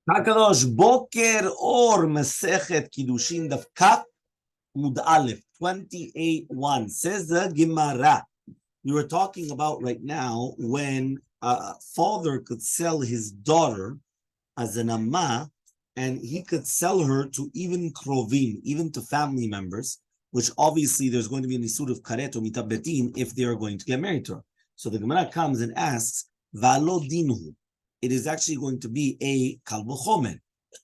Hakadosh Boker or Masechet Kiddushin DaF Mud Aleph 28:1 says the Gemara. We were talking about right now when a father could sell his daughter as an amma, and he could sell her to even krovim, even to family members, which obviously there's going to be an isur of karet or mitabetin if they are going to get married to her. So the Gemara comes and asks, Valo dinhu. It is actually going to be a kalbochomer.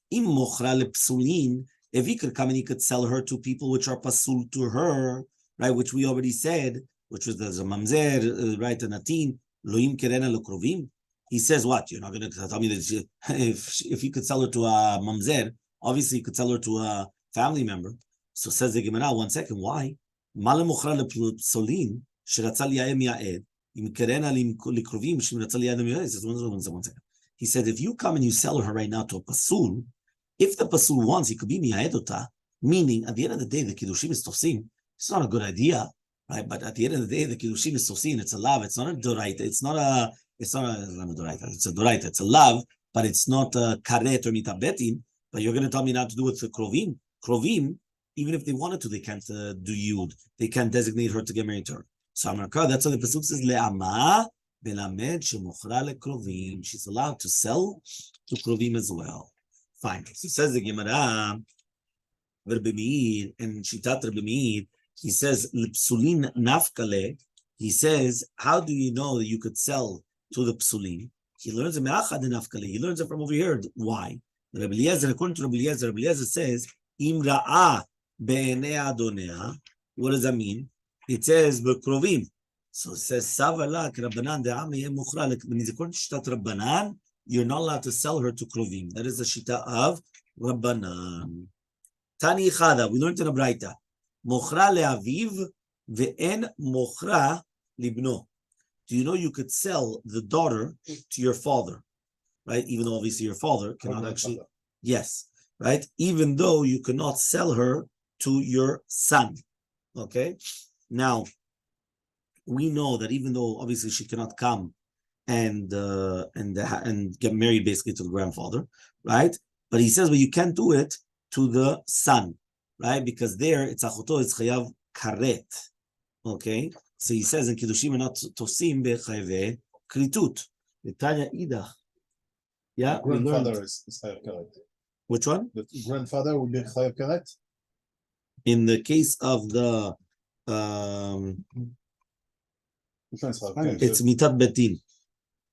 Im mochra lepsulin, if he could come and he could sell her to people which are pasul to her, right, which we already said, which was the mamzer, right, and atin, loim kerena lokrovim. He says what? You're not going to tell me that if you could sell her to a mamzer, obviously you could sell her to a family member. So says the Gemara, 1 second, why? Male mochra lepsulin, sheratzal yaem yaed. He said, if you come and you sell her right now to a pasul, if the pasul wants, he could be miyaedota, meaning at the end of the day, the kiddushim is tofsim. It's not a good idea, right? But at the end of the day, the kiddushim is tofsim. It's a love. It's not a doraita. It's not a doraita. It's a doraita. It's a love, but it's not a karet or mitabetin. But you're going to tell me not to do it for krovim. Krovim, even if they wanted to, they can't do yud. They can't designate her to get married to her. So that's why the pasuk says le'ama belamed shemochra lekrovim. She's allowed to sell to krovim as well. Fine. So says the Gemara, Rabbi Meir, and Shitat Rabbi Meir, he says l'psulin nafkale. He says, how do you know that you could sell to the psulin? He learns it me'achad nafkale. He learns it from over here. Why? Rabbi Eliezer, according to Rabbi Eliezer says im ra'ah be'enei adonea. What does that mean? It says bekrovim. So it says savala k'rabbanan de'am yeh muchra. Means according to Shitat Rabbanan, you're not allowed to sell her to krovim. That is the shita of Rabbanan. Tani chada. We learned in a braita. Mochra le'aviv ve'en mochra libno. Do you know you could sell the daughter to your father, right? Even though obviously your father cannot actually. Yes, right. Even though you cannot sell her to your son. Okay. Now, we know that even though obviously she cannot come and get married basically to the grandfather, right? But he says, well, you can't do it to the son, right? Because there it's achoto, it's chayav karet, okay? So he says in Kiddushim not tosim bechayve kritut. The Tanya idach. Yeah, the grandfather is chayav karet. Which one? The grandfather would be chayav karet. In the case of the it's mitat betin.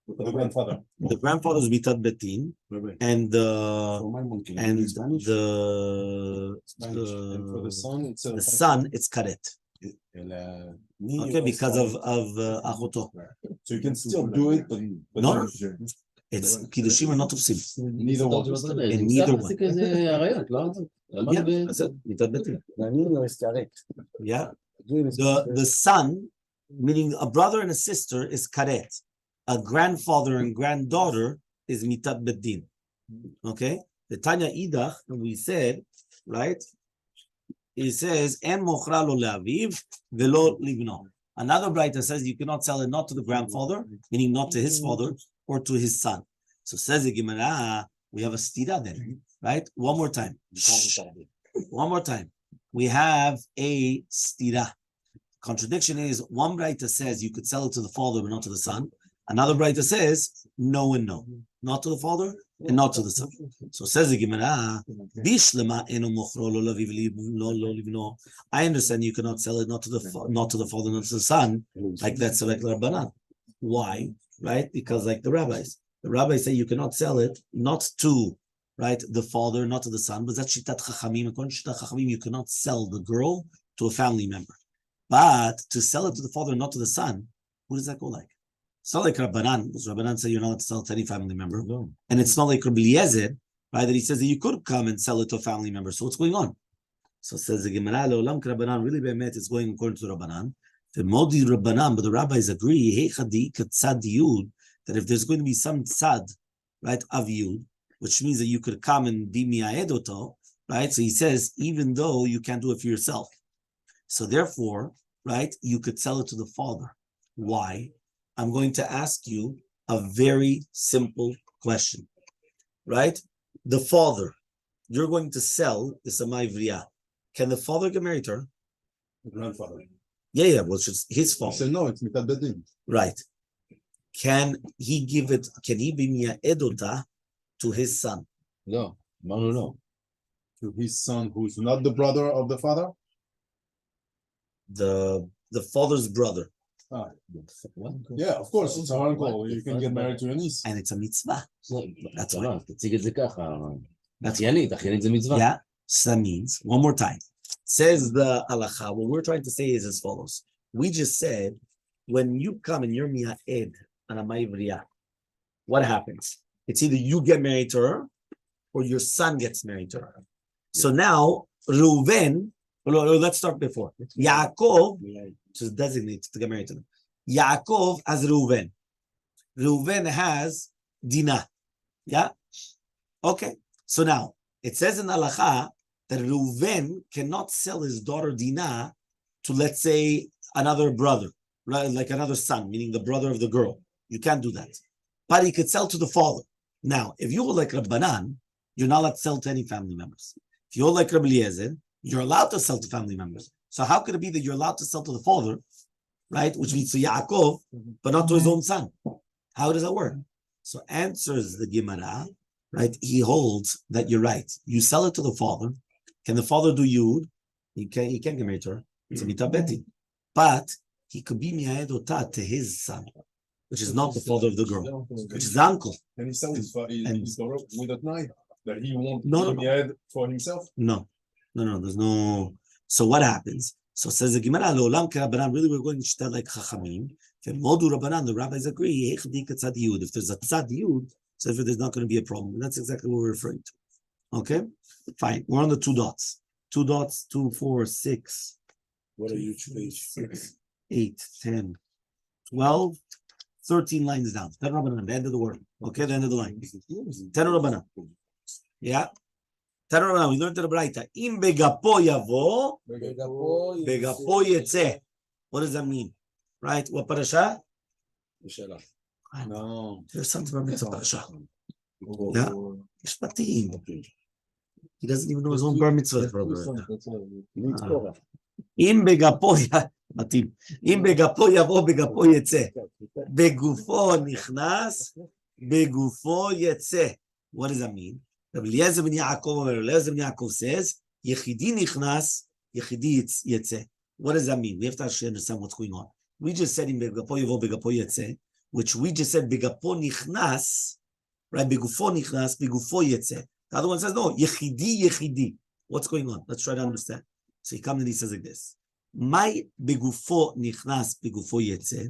The grandfather. The grandfather is mitat betin, and the son it's karet. Okay, because of achoto. So you can still do it, but no, it's kiddushim are not tofsim. Neither one. In neither one. Yeah, that's it. Mitat betin. Yeah. The son, meaning a brother and a sister, is karet. A grandfather and granddaughter is mitat bedin. Okay? The Tanya idach, we said, right? It says, en mochra lo le'aviv velo libno. Another writer says you cannot sell it not to the grandfather, meaning not to his father, or to his son. So says the Gemara, we have a stira then, right? One more time. One more time. We have a stira. Contradiction is one writer says you could sell it to the father but not to the son. Another writer says no and no, not to the father and not to the son. So says the Gemara, I understand you cannot sell it not to the father, not to the son, like that's like Rabbanan. Why? Right? Because like the rabbis say you cannot sell it not to, right, the father, not to the son, but that's shitat chachamim. According to shitat chachamim, you cannot sell the girl to a family member. But to sell it to the father, not to the son, what does that go like? It's not like Rabbanan, because Rabbanan say you're not allowed to sell it to any family member. No. And it's not like Rabbi Eliezer, right, that he says that you could come and sell it to a family member. So what's going on? So it says the Gemara, Le'olam Rabbanan, really be'emet, it's going according to Rabbanan. The Modi Rabbanan, but the rabbis agree, that if there's going to be some tzad, right, of yud, which means that you could come and be miyaedoto, right? So he says, even though you can't do it for yourself. So therefore, right, you could sell it to the father. Why? I'm going to ask you a very simple question, right? the father, you're going to sell the Samai Vriya. Can the father get married to her? The grandfather. Yeah, well, it's his He fault. said no, it's mitat bedin. Right. Can he be mi'edota to his son? No. To his son, who's not the brother of the father. The father's brother. Ah, What? yeah, of course, it's an uncle. You can get married to your niece. And it's a mitzvah. That's לא, why. תציג את זה ככה. אחיינית זה מצווה. Yeah. So that means, one more time, says the halacha, what we're trying to say is as follows. We just said, when you come and you're mi'ed on a ma'ivriya, what happens? It's either you get married to her or your son gets married to her. So now, Reuven, let's start before. Yaakov, just designates to get married to them. Yaakov has Reuven. Reuven has Dinah. Yeah? Okay. So now, it says in halacha that Reuven cannot sell his daughter Dinah to, let's say, another brother, right? Like another son, meaning the brother of the girl. You can't do that. But he could sell to the father. Now, if you hold like Rabbanan, you're not allowed to sell to any family members. If you hold like Rabbi Eliezer, you're allowed to sell to family members. So how could it be that you're allowed to sell to the father, right? Which means to Yaakov, but not to his own son. How does that work? So answers the Gemara, right? He holds that you're right. You sell it to the father. Can the father do yud? He can't get married to her. It's a mitabeti. But he could be mi'edota to his son, which is not the father of the girl, which is the uncle. And he sells his daughter with a knife that he won't No. for himself. No, there's no. So what happens? So says the Gemara, Le'olam k'Rabbanan, really we're going to shtel like Chachamim. Modu Rabbanan, the rabbis agree, if there's a tzad yud, so if there's not going to be a problem. And that's exactly what we're referring to. Okay? Fine. We're on the 2 dots. 2 dots, 2, 4, 6. What are you page? 6, 8, 10, 12, 13 lines down. 10 Rabbanan, the end of the word. Okay, the end of the line. 10 Rabbanan. Yeah? 10 Rabbanan, we learned to the Braita. Im begapo yavo, begapo yetze. What does that mean? Right? What parasha? No. There's something about mitzvah parasha. Yeah? Mishpatim. He doesn't even know his own bar mitzvah. Im begapo מתאים. אם בגפו יבוא, בגפו יצא. בגופו נכנס, בגופו יצא. What does that mean? Rabbi Eliezer ben Yaakov says, יחידי נכנס, יחידי יצא. What does that mean? We have to actually understand what's going on. We just said אם בגפו יבוא, בגפו יצא, which we just said בגפו נכנס, right? בגופו נכנס, בגופו יצא. The other one says, no, יחידי, יחידי. What's going on? Let's try to understand. So he comes and he says like this. מהי בגופו נכנס, בגופו יצא?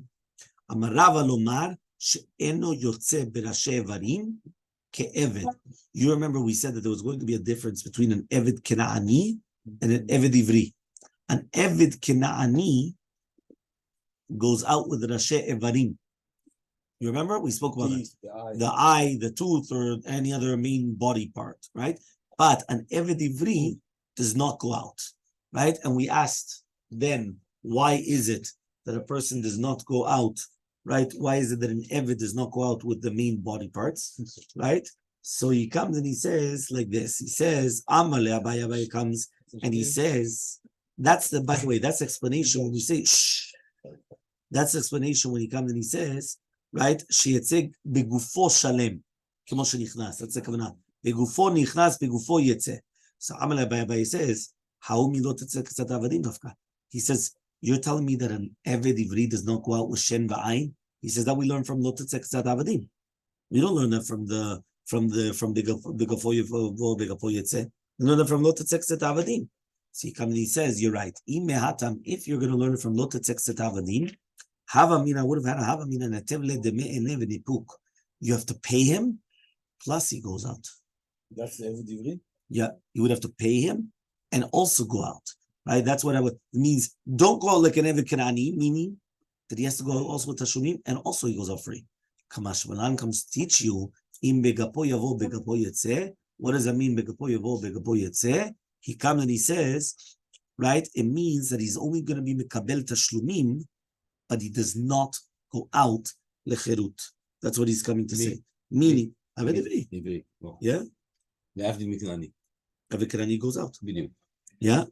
אמר רבא לומר שאינו יוצא בראשי איברים כעבד. You remember we said that there was going to be a difference between an עבד כנעני and an עבד עברי. An עבד כנעני goes out with ראשי איברים. You remember? We spoke about it. The eye, the tooth, or any other main body part, right? But an עבד עברי does not go out, right? And we asked then, why is it that a person does not go out, right? Why is it that an Eved does not go out with the main body parts, right? So he comes and he says like this. He says, Elmaleh, Abai comes and he says, that's the, by the way, that's explanation when we say, shh. That's explanation when he comes and he says, right? Sheyetzeg begufo shalem, kemo shenichnas. That's the kavanah. Begufo nichnas, begufo yetze. So Elmaleh, Abai says, how milot tetzeh kasat avadim dafka. He says, you're telling me that an Eved Ivri does not go out with Shen V'ayin? He says that we learn from Lotetzek Tzad Avadim. We don't learn that from Begafo Yetzeh. We learn that from Lotetzek Tzad Avadim. So he comes and he says, you're right. If you're going to learn it from Lotetzek Tzad Avadim, Havamina would have had a Havamina Netevle Deme Ene V'Nipuk. You have to pay him, plus he goes out. That's the Eved Ivri? Yeah, you would have to pay him and also go out. Right, that's what it means. Don't go out like an Eved Kanani, meaning that he has to go also with Tashumim, and also he goes out free. Kamash Malan comes to teach you, Im begapo yavo begapo yetze. What does that mean? Begapo yavo begapo yetze. He comes and he says, right, it means that he's only going to be mekabel tashlumim, but he does not go out lecherut. That's what he's coming to say. Meaning, yeah? להבדיל מכנעני. Avikranani goes out. בדיוק. Yeah.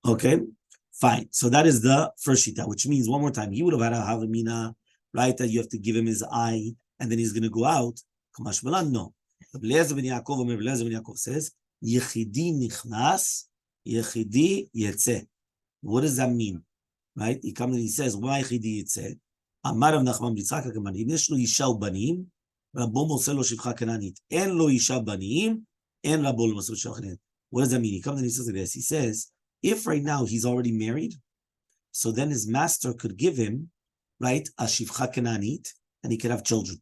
Okay. Fine. So that is the first shita, which means one more time, he would have had a havamina, right? That you have to give him his eye, and then he's going to go out. Kamash Malan, no. Eliezer ben Yaakov says, Yechidi nichnas, Yechidi yetze. What does that mean? Right? He comes and he says, why Yechidi yetze? Amar Rav Nachman Yitzchak HaKaman, אם יש לו אישה ובנים, רבו מוסר לו שפחה כנענית. אין לו אישה בנים, אין רבו לו מסור שפחה כנענית. What does that mean? He comes and he says like this. He says, if right now he's already married, so then his master could give him, right, a shivcha kenanit, and he could have children.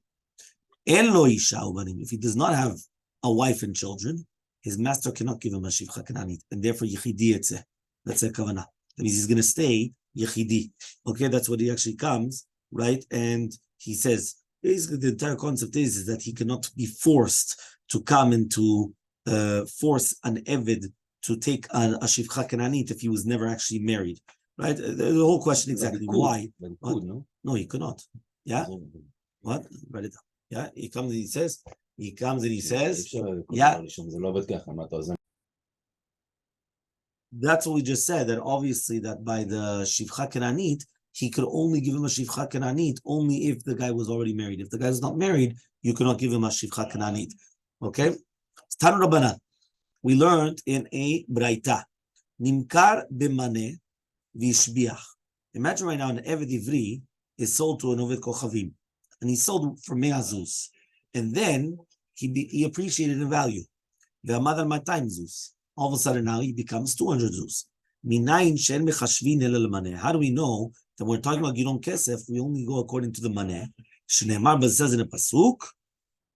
En lo isha ubanim. If he does not have a wife and children, his master cannot give him a shivcha kenanit, and therefore yichidi etzeh. That's a kavanah. That means he's going to stay yichidi. Okay, that's what he actually comes, right? And he says, basically the entire concept is that he cannot be forced to come and to force an eved to take a shivcha kenanit if he was never actually married, right? The whole question exactly why? No, he could not. Yeah. What? Write it down. Yeah. He comes and he says. Yeah. That's what we just said. That obviously that by the shivcha kenanit he could only give him a shivcha kenanit only if the guy was already married. If the guy is not married, you cannot give him a shivcha kenanit. Okay. Tanu Rabbanan. We learned in a braita, nimkar b'maneh v'ishbiach. Imagine right now an eved ivri is sold to an oved kochavim, and he's sold for 100 zuz, and then he appreciated in value. Ve'amad al 200 zuz. All of a sudden now he becomes 200 zuz. Minayin she'en mechashvin ela l'maneh. How do we know that when we're talking about gidon kesef, we only go according to the maneh? Shneimar, but it says in a pasuk,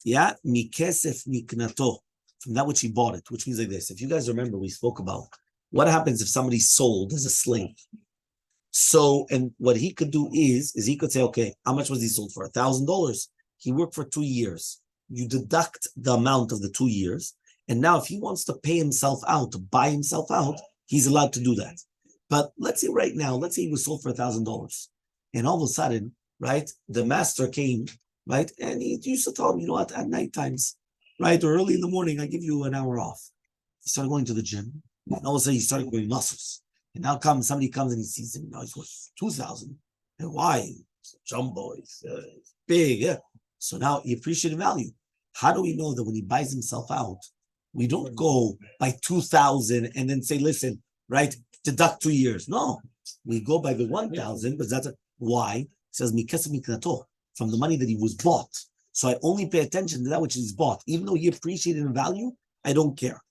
yeah, mikesef miknato. From that which he bought it, which means like this. If you guys remember, we spoke about what happens if somebody's sold as a slave. So, and what he could do is he could say, okay, how much was he sold for? $1,000. He worked for 2 years. You deduct the amount of the 2 years. And now if he wants to pay himself out, to buy himself out, he's allowed to do that. But let's say right now, let's say he was sold for $1,000. And all of a sudden, right, the master came, right, and he used to tell him, you know what, at night times, right, or early in the morning, I give you an hour off. He started going to the gym, and all of a sudden he started growing muscles. And now somebody comes and he sees him, now he's worth 2,000. And why? It's jumbo, it's big, yeah. So now he appreciated value. How do we know that when he buys himself out, we don't go by 2,000 and then say, listen, right, deduct 2 years. No, we go by the 1,000, but that's why? It says, mikesef miknato, from the money that he was bought. So I only pay attention to that which is bought. Even though he appreciated in value, I don't care.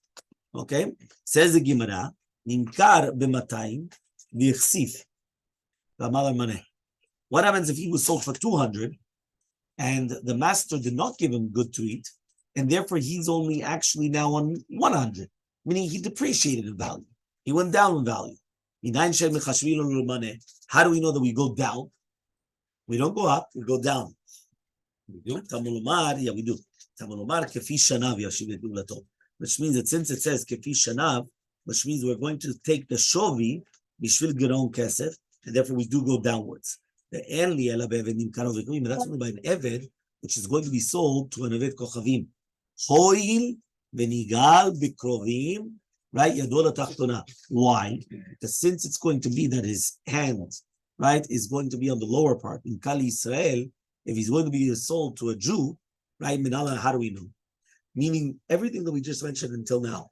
Okay? Says the Gemara, Nimkar b'matayim v'yichsif. What happens if he was sold for 200 and the master did not give him good to eat, and therefore he's only actually now on 100, meaning he depreciated in value. He went down in value. How do we know that we go down? We don't go up, we go down. We do. Yeah, we do. Which means that since it says kefi shanav, which means we're going to take the shovi bishvil geron kesef, and therefore we do go downwards. The enli ela be'eved nimkar, but that's only by an eved which is going to be sold to an eved kochavim. Hoil v'nigal b'krovim, right? Yadol tachtona. Why? Because since it's going to be that his hand, right, is going to be on the lower part in Kali Israel. If he's going to be sold to a Jew, right, minala, how do we know? Meaning everything that we just mentioned until now,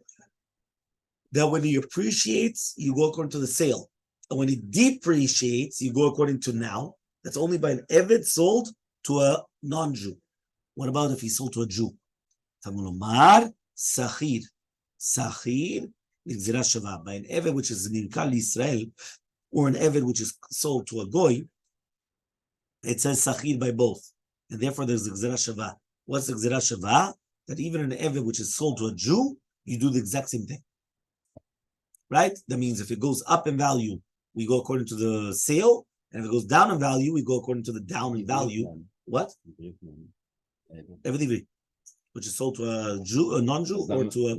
that when he appreciates, you go according to the sale. And when he depreciates, you go according to now. That's only by an eved sold to a non-Jew. What about if he's sold to a Jew? Tamulomar, sachir. Sachir, l'gzira shava. By an eved which is in Kali Israel, or an eved which is sold to a goy, it says sachir by both. And therefore there's the gzira shava. What's the gzira shava? That even an eved which is sold to a Jew, you do the exact same thing. Right? That means if it goes up in value, we go according to the sale. And if it goes down in value, we go according to the down in value. What? Everything which is sold to a Jew, a non-Jew, or to a...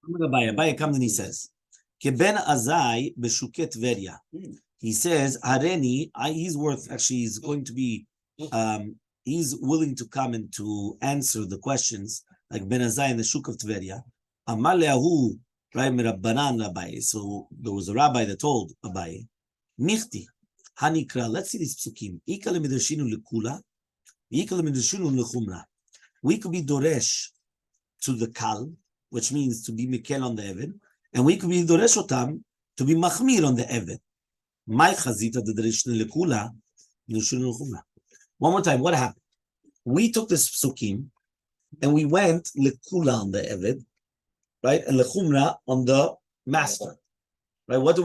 Rabbi comes and he says, Keben azai beshuket veria. He says, Hareni, he's worth, actually, he's going to be he's willing to come and to answer the questions, like Ben Azai in the Shuk of Tveria. Amar le'ahu, right, Rabbanan Rabbi. So there was a rabbi that told Abai, Michti, Hanikra, let's see these psukim. Ika lemidreshinu lekula, ika lemidreshinu lechumra. We could be doresh to the kal, which means to be mikel on the eved, and we could be doresh otam to be machmir on the eved. My chazita the dereshinu lekula, midreshinu lechumra. One more time, what happened? We took this psukim and we went lekula on the eved, right, and lechumra on the master, right? What do?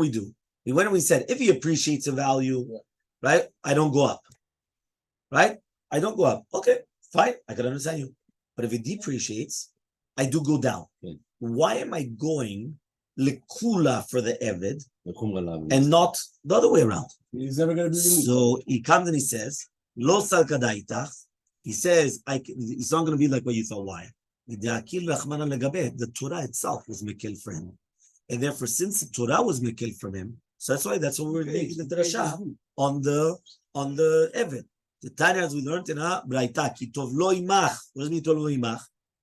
We went and we said, if he appreciates a value, right, I don't go up, right? I don't go up. Okay, fine, I can understand you. But if it depreciates, I do go down. Why am I going lekula for the eved and not the other way around? He's never going to be released. So he comes and he says, Lo sal kadaitach. He says, it's not going to be like what you thought. Why? The Torah itself was Mikil for him. And therefore, since the Torah was Mikil from him, so that's why we're making the drasha on the Eved. The Tanya, as we learned in Braita, Kitov lo imach. What does it mean to lo imach?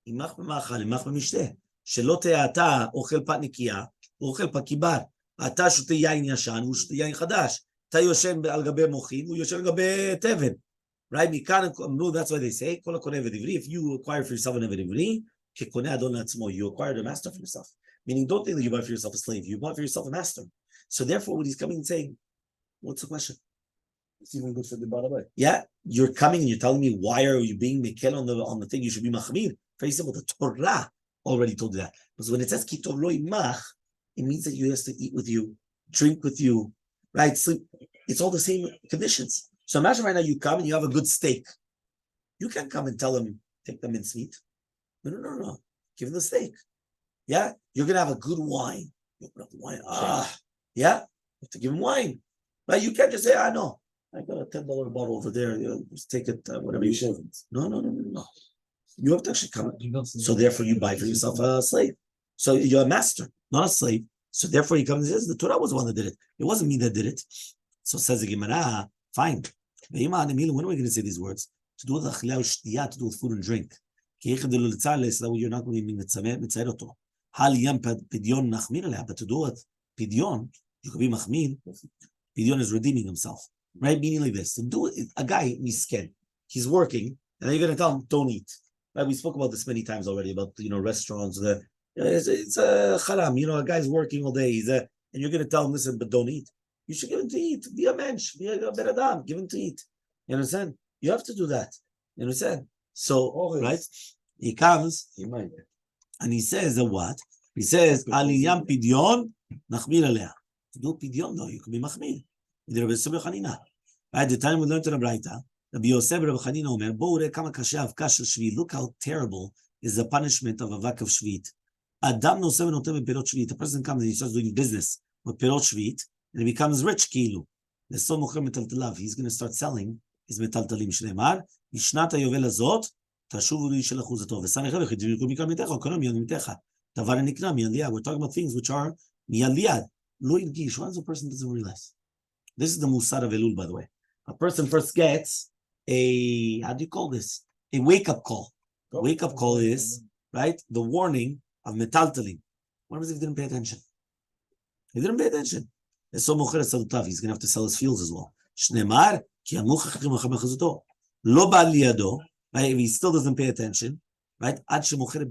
Imach b'machal, imach b'mishteh. Shelo te'ata ochel pat nikiya, ochel pat kibar. Ata shote yain yashan, הוא שותה yain chadash. אתה יושן על גבי מוחין, הוא יושן על גבי תבן. Right? No, that's why they say, כל הקונה עבד עברי, if you acquire for yourself an עבד עברי, כקונה אדון לעצמו, you acquired a master for yourself. Meaning, don't think that you buy for yourself a slave, you bought for yourself a master. So therefore, when he's coming and saying, what's the question? It's even good for the Rabbi. Yeah, you're coming and you're telling me, why are you being mekel on the thing? You should be machmir. Very simple. The Torah already told you that. Because when it says kitov lo imach, it means that you have to eat with you, drink with you, right? Sleep. It's all the same conditions. So imagine right now you come and you have a good steak. You can't come and tell them, take the mincemeat. No. Give them the steak. Yeah, you're gonna have a good wine. You open up the wine. Yeah, you have to give them wine. Right? You can't just say, no. I got a $10 bottle over there. Just take it, whatever you should. No. You have to actually come. So therefore, you buy for yourself a slave. So you're a master, not a slave. So therefore, he comes and says, the Torah was the one that did it. It wasn't me that did it. So says the Gemara, fine. When are we going to say these words? To do with achila u'shtiya, to do with food and drink. So that you're not going to be mitzair oto. Hal yam pidyon nachmir aleh, but to do with pidyon, you could be machmir. Pidyon is redeeming himself. Right? Meaning like this. To do a guy, misken, he's working, and then you're going to tell him, don't eat. Right? We spoke about this many times already, about, restaurants. It's a haram. A guy's working all day. And you're going to tell him, listen, but don't eat. You should give him to eat. Be a mensch. Be a beradam. Give him to eat. You understand? You have to do that. You understand? So, right? He comes, and he says, what? He says, aliyam pidyon, nachmir aleh. To do pidyon, though, you can be machmir. At the time we learned in the Braita, Rabbi Yosef Rabbi Chanina Omer, Bo ure kama kashe avka shel shvit. Look how terrible is the punishment of avak of shvit. Adam noseh v'noteh b'perot shvit. A person comes and he starts doing business with perot shvit, and he becomes rich, kilu. Leso mocher metaltalav. He's going to start selling his metaltalim. Shneimar, mishnat hayovel hazot, tashuvu yishel achuzato. V'samech levech, yidiru mikal mitecha, kono miyad mitecha. Davar nikna miyad liyad. We're talking about things which are miyad liyad. Lo yirgish. What does a person doesn't realize? This is the Musar of Elul, by the way. A person first gets a, how do you call this? A wake-up call. The wake-up call is, right, the warning of metaltalim. What happens if he didn't pay attention? He didn't pay attention. He's going to have to sell his fields as well. Shneimar, ki lo ba'al liyado, right, if he still doesn't pay attention, right, ad shemocher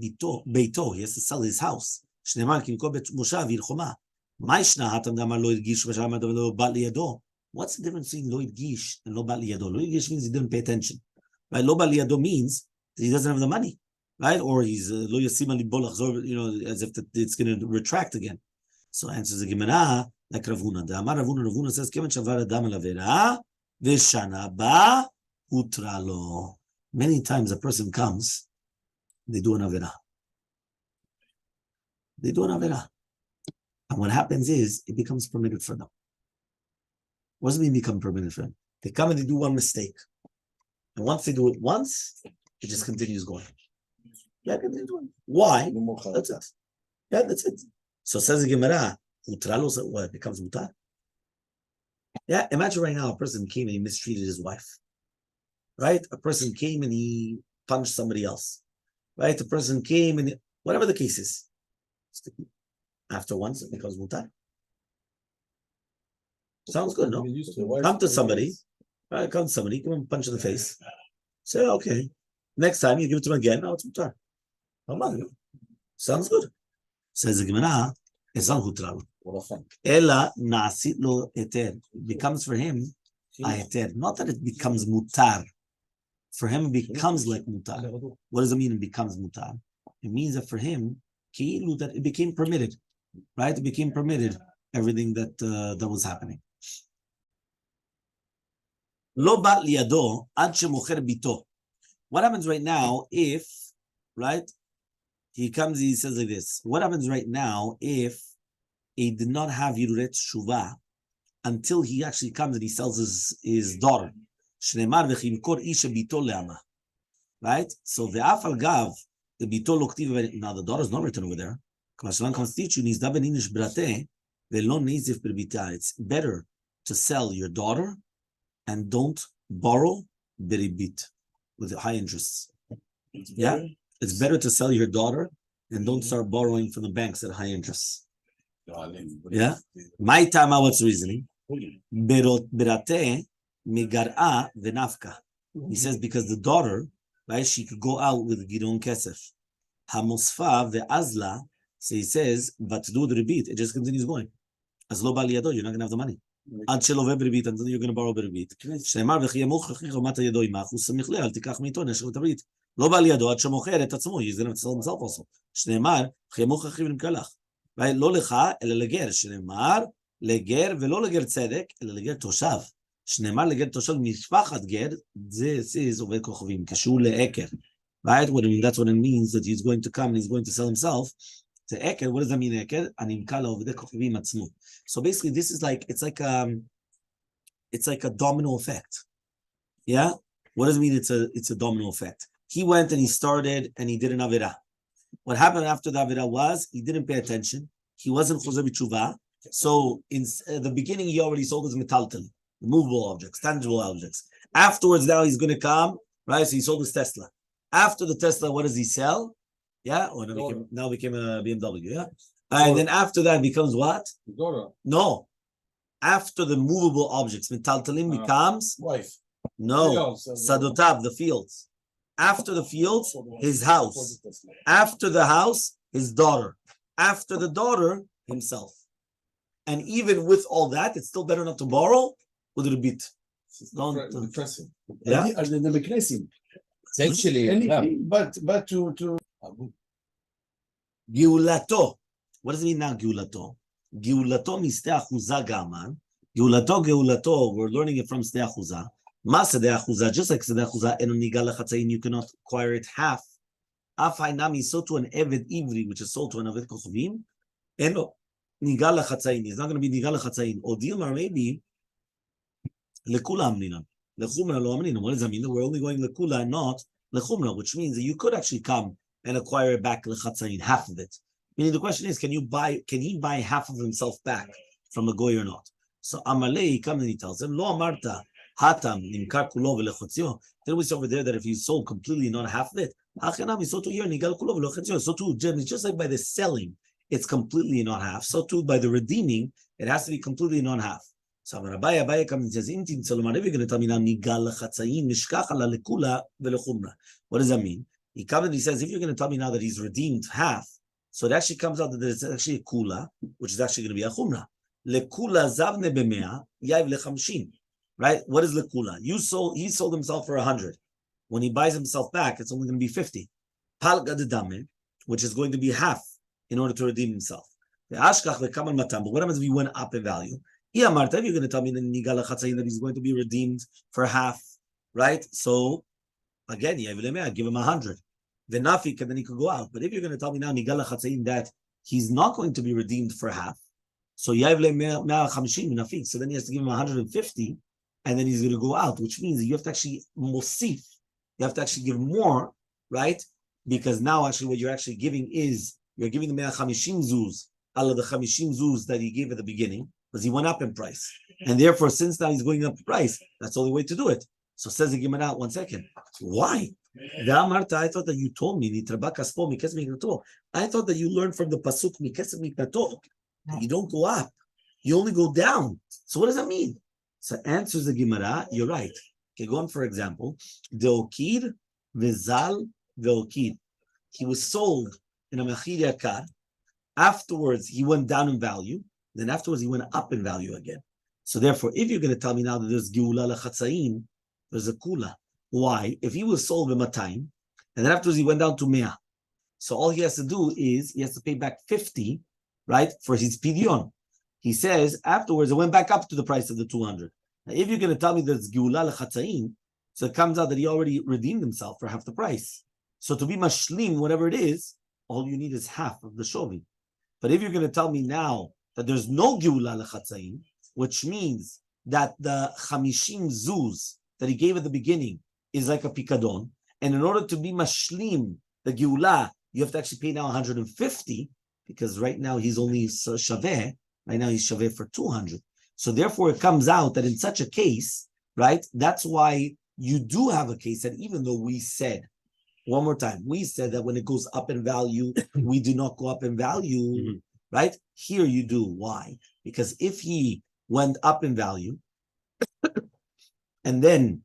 beito, he has to sell his house. Shneimar, ki mikol bet moshav yirchoma. What's the difference between lo idgish and lo ba'al liyado? Lo idgish means he didn't pay attention. Right? Lo ba'al liyado means that he doesn't have the money. Right? Or he's lo yasim ali bo lachzor, as if it's going to retract again. So answers the Gemara like Ravuna. The Amar Ravuna says, "Kevan shavar adam alavera v'shana ba utra lo." Many times a person comes, they do an avera. And what happens is, it becomes permitted for them. What does it mean become permitted for them? They come and they do one mistake. And once they do it once, it just continues going. Yeah, continue doing it. Why? That's it. Yeah, that's it. So says the Gemara, what becomes mutar? Yeah, imagine right now a person came and he mistreated his wife. right? A person came and he punched somebody else, right? A person came and whatever the case is. After once, it becomes mutar. Sounds good, no? Come to somebody, right? Come to somebody, give him a punch in the face. Say, okay. Next time you give it to him again, now it's mutar. Sounds good. Says the Gemara, it's not hutral. Ella nasit lo eter. It becomes for him a eter. Not that it becomes mutar. For him, it becomes like mutar. What does it mean it becomes mutar? It means that for him, that it became permitted. Right? It became permitted, everything that that was happening. Lo bat liado ad shemocher bito. What happens right now if, right? He comes, he says like this. What happens right now if he did not have Yuret Shuvah until he actually comes and he sells his daughter? Shneimar v'chimkor isha bito le'ama. Right? So ve'af al gav, the bito lo ktiv, now the daughter is not written over there. It's better to sell your daughter and don't borrow beribit with high interests. Yeah, it's better to sell your daughter and don't start borrowing from the banks at high interests. Yeah, my time. What's the reasoning? Berate migar'a venafka. He says because the daughter, right, she could go out with gidon kesef. Hamosfa ve'azla. So he says, but to do the rebit, it just continues going. As lo bal yado, you're not going to have the money. Until you're going to borrow rebit. Shneimar v'chiyamuch chachicha mata yado imach u'samich le al tikach mito nesher v'tabrit. Lo bal yado ad shemocher et atzmo. He's going to have to sell himself also. Shneimar v'chiyamuch chachiv nimkalach. Right? Lo lecha ele leger. Shneimar leger v'lo leger tzedek ele leger toshav. Shneimar leger toshav mishpachat ger. This is oved kochavim kashu le'eker. Right? That's what it means that he's going to come and he's going to sell himself. To eker, what does that mean? Eker, so basically, this is like it's like a domino effect. Yeah, what does it mean? It's a domino effect. He went and he started and he did an avera. What happened after the avera was he didn't pay attention. He wasn't chozer b'tshuva. So in the beginning, he already sold his metaltal, movable objects, tangible objects. Afterwards, now he's going to come, right? So he sold his Tesla. After the Tesla, what does he sell? Yeah, or now became a BMW, yeah? And then after that becomes what? No. After the movable objects, metaltalim becomes wife. No. Sadotab, the fields. After the fields, his house. After the house, his daughter. After the daughter, himself. And even with all that, it's still better not to borrow with a bit. Depressing. Yeah. It's actually, but to Geulato. What does it mean now, Geulato? Geulato mi ste achuza gaman. Geulato, we're learning it from ste achuza. Masa de achuza, just like ste achuza, eno nigal lechatzayin, you cannot acquire it half. Af hainami, so to an eved ivri, which is sold to an eved kochavim, eno nigal lechatzayin. He's not going to be nigal lechatzayin. Oziel or maybe lekula amninan. Lechumra lo amninan. What does that mean? We're only going lekula and not lechumra, which means that you could actually come and acquire it back lechatzayin, half of it. Meaning the question is, can he buy half of himself back from a goy or not? So Elmaleh, he comes and he tells him, Lo amarta hatam nimkar kulo v'lechotzio. Then we see over there that if he sold completely, not half of it, so too here nigal kulo v'lechotzio. So too, just like by the selling, it's completely not half. So too by the redeeming, it has to be completely not half. So Rabbi comes and says, if you're going to tell me now nigal lechatzayin mishkach ala lekula v'lechumra. What does that mean? He comes and he says, if you're going to tell me now that he's redeemed half, so it actually comes out that there's actually a kula, which is actually going to be a chumrah. Lekula zavne b'mea, yav lechamshin. Right? What is lekula? He sold himself for 100. When he buys himself back, it's only going to be 50. Palga dedame, which is going to be half in order to redeem himself. But what happens if he went up in value? If you're going to tell me that he's going to be redeemed for half, right? So again, give him 100. The nafik, and then he could go out. But if you're going to tell me now that he's not going to be redeemed for half, so then he has to give him 150, and then he's going to go out, which means you have to actually mosif. You have to actually give more, right? Because now actually what you're actually giving is you're giving the 150 zuz out of the 50 zuz that he gave at the beginning, because he went up in price. And therefore, since now he's going up in price, that's the only way to do it. So says the Gemara, 1 second. Why? I thought that you told me, I thought that you learned from the Pasuk, you don't go up, you only go down. So what does that mean? So answers the Gemara, you're right. Okay, go on, for example, Deokid, Vizal, Veokid. He was sold in a Mechir Yakar. Afterwards, he went down in value. Then afterwards, he went up in value again. So therefore, if you're going to tell me now that there's Geula Lechatzaim, there's a Kula. Why? If he was sold in Matayim, and then afterwards he went down to Mea. So all he has to do is, he has to pay back 50, right, for his Pidyon. He says, afterwards, it went back up to the price of the 200. Now, if you're going to tell me that it's Geula Lechatzaim, so it comes out that he already redeemed himself for half the price. So to be mashlim, whatever it is, all you need is half of the shovi. But if you're going to tell me now that there's no Geula Lechatzaim, which means that the Chamishim Zuz that he gave at the beginning is like a pikadon, and in order to be mashlim, the Geula, you have to actually pay now 150, because right now he's only shaveh, right now he's shaveh for 200. So therefore it comes out that in such a case, right, that's why you do have a case that even though we said, one more time, we said that when it goes up in value, we do not go up in value, right? Here you do. Why? Because if he went up in value, and then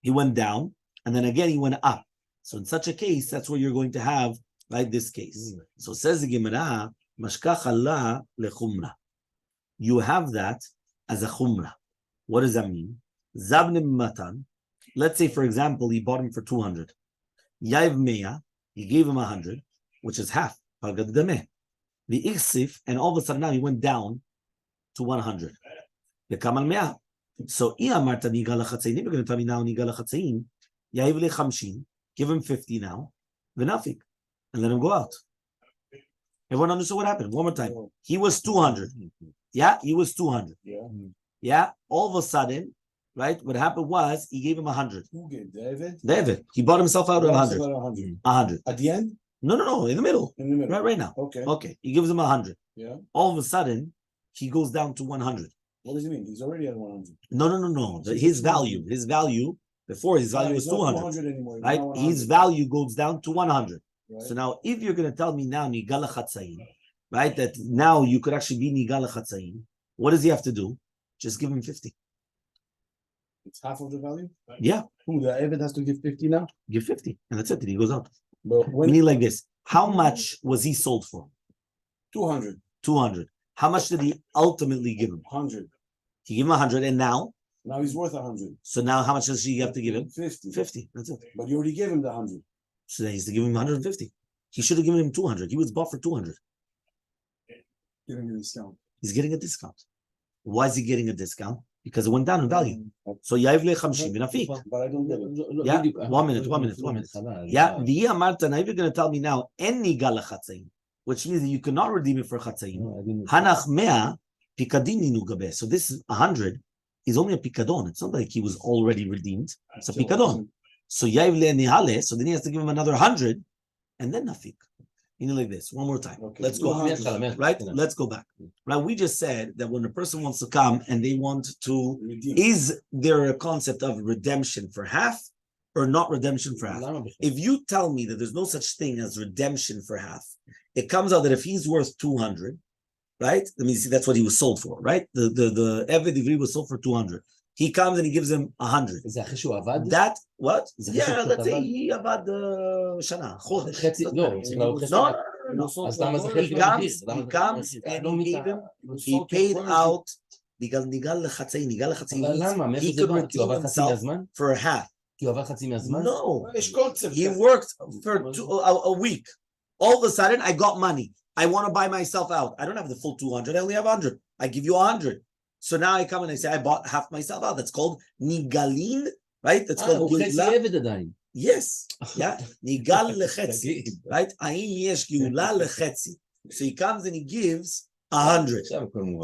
he went down, and then again he went up. So in such a case, that's where you're going to have, right, this case. So says the Gemara, Mashkach Allah lechumra. You have that as a chumra. What does that mean? Zabnim matan. Let's say, for example, he bought him for 200. Yaiv Meya, he gave him 100, which is half. The Iksif, and all of a sudden now he went down to 100. The Kamal Meya. So, Iamarta Nigala Chatzain, if you're going to tell me now Nigala Chatzain, Yaiv Le Chamshin, give him 50 now, Venafik, and let him go out. Everyone understood what happened? One more time. He was 200. Yeah, he was 200. Yeah, all of a sudden, right, what happened was he gave him 100. Who gave? David? David. He bought himself out of 100. 100. At the end? No, in the middle. In the middle. Right now. Okay. He gives him 100. Yeah. All of a sudden, he goes down to 100. What does he mean? He's already at 100. No. His value, before his value was 200. Anymore. Right? His value goes down to 100. Right. So now, if you're going to tell me now, Nigala Chatzain, right, that now you could actually be Nigala Chatzain, what does he have to do? Just give him 50. It's half of the value? Yeah. Who, the Eved has to give 50 now? Give 50, and that's it. Then he goes out. But when meaning like this, how much was he sold for? 200. 200. How much did he ultimately give him? 100. He gave him 100, and now? Now he's worth 100. So now how much does he have to give him? 50. 50, that's it. But you already gave him the 100. So then he's to give him 150. He should have given him 200. He was bought for 200. Giving a discount. He's getting a discount. Why is he getting a discount? Because it went down in value. So Yaiv Le Chamshim V'Nafik. But I don't get it. Yeah, 1 minute. Yeah, V'Yeh Amarta, now if you're going to tell me now, any Nigala Chatzain, which means that you cannot redeem it for Chatzain. Hanach Mea, Pikadini Nugabe. So this is 100 is only a Pikadon. It's not like he was already redeemed. It's a Pikadon. So Yaiv Le Nihale, so then he has to give him another 100, and then Nafik. Like this, one more time. Okay. Let's go back. Right? Let's go back. Right? We just said that when a person wants to come and they want to redeem, is there a concept of redemption for half or not redemption for half? If you tell me that there's no such thing as redemption for half, it comes out that if he's worth 200, right? Let me see, that's what he was sold for, right? The Eved Ivri was sold for 200. He comes and he gives him 100. That what? Yeah, let's say he avad shana. No. He comes and he gave him. He paid out because Nigal Lechatzain. He could redeem himself for half. No, he worked for a week. All of a sudden, I got money. I want to buy myself out. I don't have the full 200. I only have 100. I give you 100. So now I come and I say I bought half myself out. That's called nigalin, right? That's called yes, yeah, nigal lechetzi, right? Ayin yesh geula lechetzi. So he comes and he gives 100.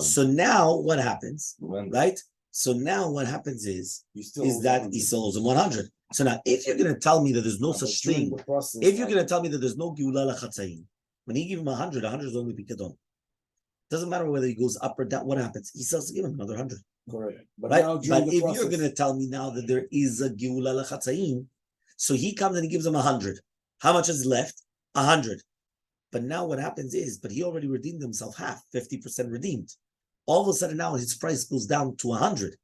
So now what happens, right? So now what happens is that he sells him 100. So now if you're going to tell me that there's no such thing, if you're going to tell me that there's no geula lechatzayin, when he give him 100 is only pikadon. Doesn't matter whether he goes up or down. What happens? He sells to give him another 100. Correct. But Right? now during But the if process, you're going to tell me now that there is a geula lechatzayim, so he comes and he gives them 100. How much is left? 100. But now what happens is, but he already redeemed himself half, 50% redeemed. All of a sudden now his price goes down to 100.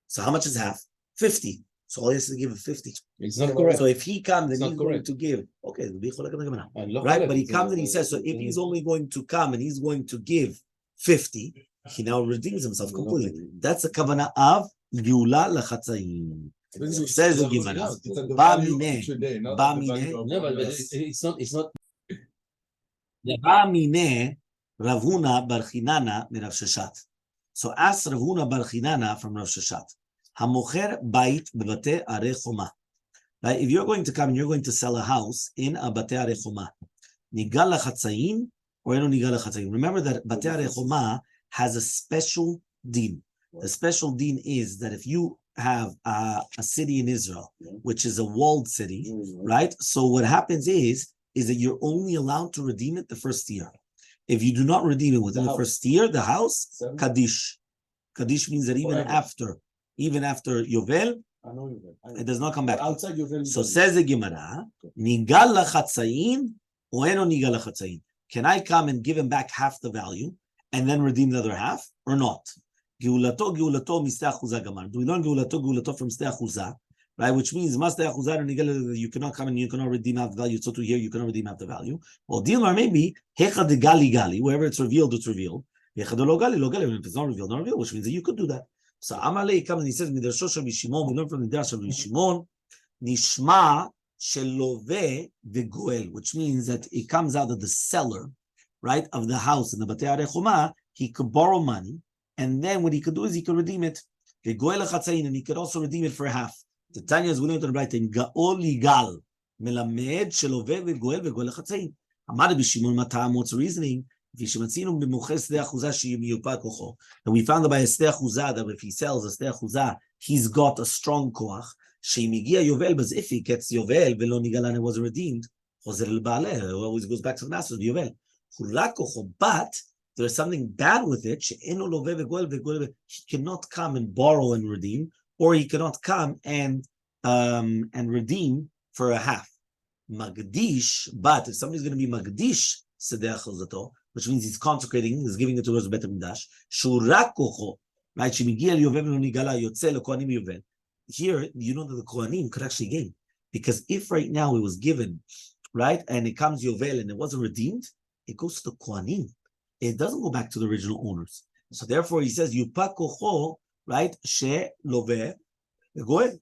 So how much is half? 50. So all he has to give is 50. It's not correct. So if he comes It's and not he's going correct. to give, okay, לא right? חולק, But he זה- comes and he says, so if he's only going to come and he's going to give 50, he now redeems himself completely. That's the kavanah of geula lechatzayim. Says the Gemara. It's at the Ba value of mineh, today, not ba at the mineh. value of No, but yes. it's not. Mine Rav Huna bar Chinana mirav Sheshat. So ask Rav Huna bar Chinana from Rav Sheshat. Hamocher bait bebate arei choma. Right? If you're going to come and you're going to sell a house in a bate arei choma, nigal lachatzayin or eno nigal lachatzayin. Remember that bate arei choma has a special din. The special din is that if you have a city in Israel, which is a walled city, right? So what happens is that you're only allowed to redeem it the first year. If you do not redeem it within the first year, the house, Kaddish. Kaddish means that even after Yovel, it does not come back. Outside Yovel. So says the Gemara, Nigal lachatzayin or eno nigal lachatzayin. Can I come and give him back half the value and then redeem the other half or not? Geulato misteh achuzah gamar. Do we learn geulato from misteh achuzah? Right, which means you cannot come and you cannot redeem half the value. So to here you cannot redeem half the value. Well, dealer maybe hechal de gali, wherever it's revealed, it's revealed. Hechal de lo gali. If it's not revealed, which means that you could do that. So Elmaleh comes and he says, "Midrasho Rabbi Shimon." We learn from the Midrash of Rabbi Shimon, nishma shelove vegoel, which means that it comes out of the seller, right, of the house in the Batei Arei Choma. He could borrow money, and then what he could do is he could redeem it. Vegoel lechatzayin, and he could also redeem it for half. The Tanya is willing to write in Gaol Ligal Melamed Shelove Vegoel Vegoel Lechatzayin. Amar Rabbi Shimon Matam. What's the reasoning? And we found that by a steh achuzah that if he sells a steh achuzah, he's got a strong koach. Sheimigia Yovel, but if he gets Yovel velo nigalan and wasn't redeemed, Oziel Elmaleh always goes back to the master of Yovel. But there's something bad with it. He cannot come and borrow and redeem, or he cannot come and redeem for a half. Magdish, but if somebody's going to be Magdish sedeh achuzato, which means he's consecrating, he's giving it to the Bet HaMikdash, shurak kocho, right? Shemigia Yovel v'lo nigala yotze lekohanim Yovel. Here, you know that the kohanim could actually gain, because if right now it was given, right, and it comes Yovel and it wasn't redeemed, it goes to the kohanim. It doesn't go back to the original owners. So therefore, he says yupak kocho, right? She love vegoel.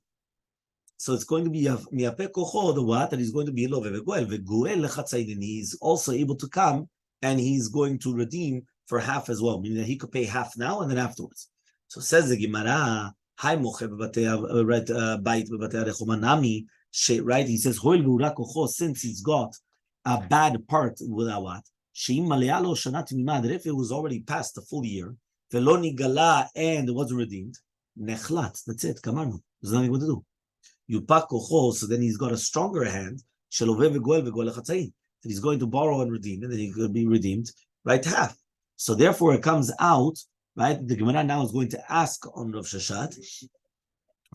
So it's going to be miapeh kocho, the what? That he's going to be love vegoel. Vegoel lechatzayin, and he's also able to come and he's going to redeem for half as well, meaning that he could pay half now and then afterwards. So says the Gemara, Hai moche right bait bebatei arei choma nami, right? He says hoil v'ura kocho, since he's got a bad part with a what? Sheim malealo shana timima, that if it was already past the full year, velo nigala, and it wasn't redeemed, nechlat, that's it, kamarnu. There's nothing what to do. Yupak kocho, so then he's got a stronger hand, shelove vegoel vegoel lechatzayin, that he's going to borrow and redeem, and then he could be redeemed, right, half. So therefore it comes out, right, the Gemara now is going to ask on Rav Sheshat,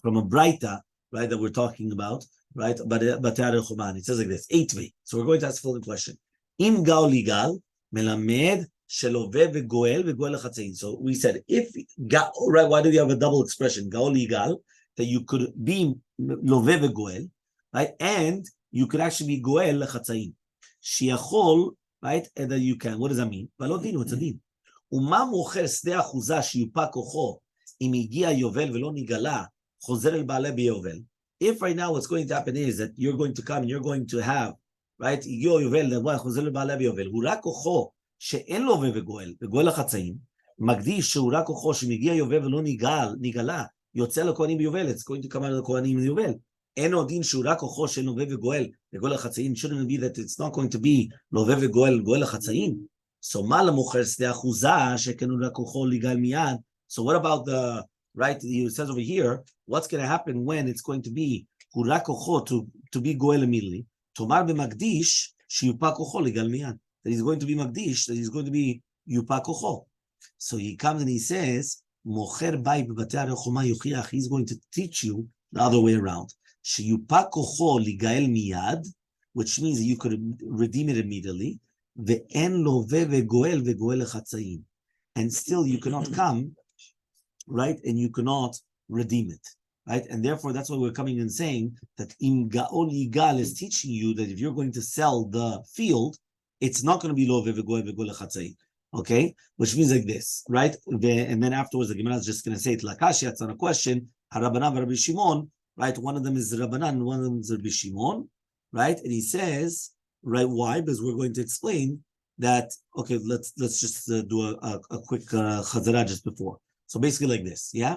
from a Braita, right, that we're talking about, right, Batei Arei Choma. It says like this, 8v. So we're going to ask the following question. Im gal ligal, melamed, shelove vegoel, vegoel lechatzayin. So we said, if, right, why do we have a double expression, gal ligal, that you could be love vegoel, right, and you could actually be goel lechatzayin. Shiachol, right, and then you can. What does that mean? V'lo dinu, it's a din. Uma mocher sdeh achuzah shiyupak kocho, im higia yovel v'lo nigala, chozer Elmaleh biyovel. If right now what's going to happen is that you're going to come and you're going to have, right, higia yovel, that what, chozer Elmaleh biyovel, hu kocho, she'en lo vegoel, vegoel lechatzayin, magdish she'u rak kocho, shemigia yovel v'lo nigala, yotze lekohanim biyovel, it's going to come out of the kohanim in yovel. Eno din she'u rak kocho she'en lo vegoel, vegoel lechatzayin, shouldn't it be that it's not going to be lo vegoel, goel lechatzayin? So So what about the, right, it says over here, what's going to happen when it's going to be to be goel immediately? Tomar b'magdish sheyupak kocho ligal miyad. That he's going to be magdish, that he's going to be yupak kocho. So he comes and he says, mocher bai bebate arechoma yuchiach. He's going to teach you the other way around. Sheyupa kocho ligael miyad, which means that you could redeem it immediately. Ve'en lo ve'goel lechatzaim, and still you cannot come, right? And you cannot redeem it, right? And therefore, that's why we're coming and saying that Im Gaon Yigal is teaching you that if you're going to sell the field, it's not going to be lo ve'goel lechatzaim. Okay, which means like this, right? And then afterwards, the Gemara is just going to say it lakashi. It's not a question. Harabanan Rabbi Shimon, right? One of them is Rabbanan, and one of them is Rabbi Shimon, right? And he says, right? Why? Because we're going to explain that. Okay, let's just do a quick chazara just before. So basically, like this, yeah.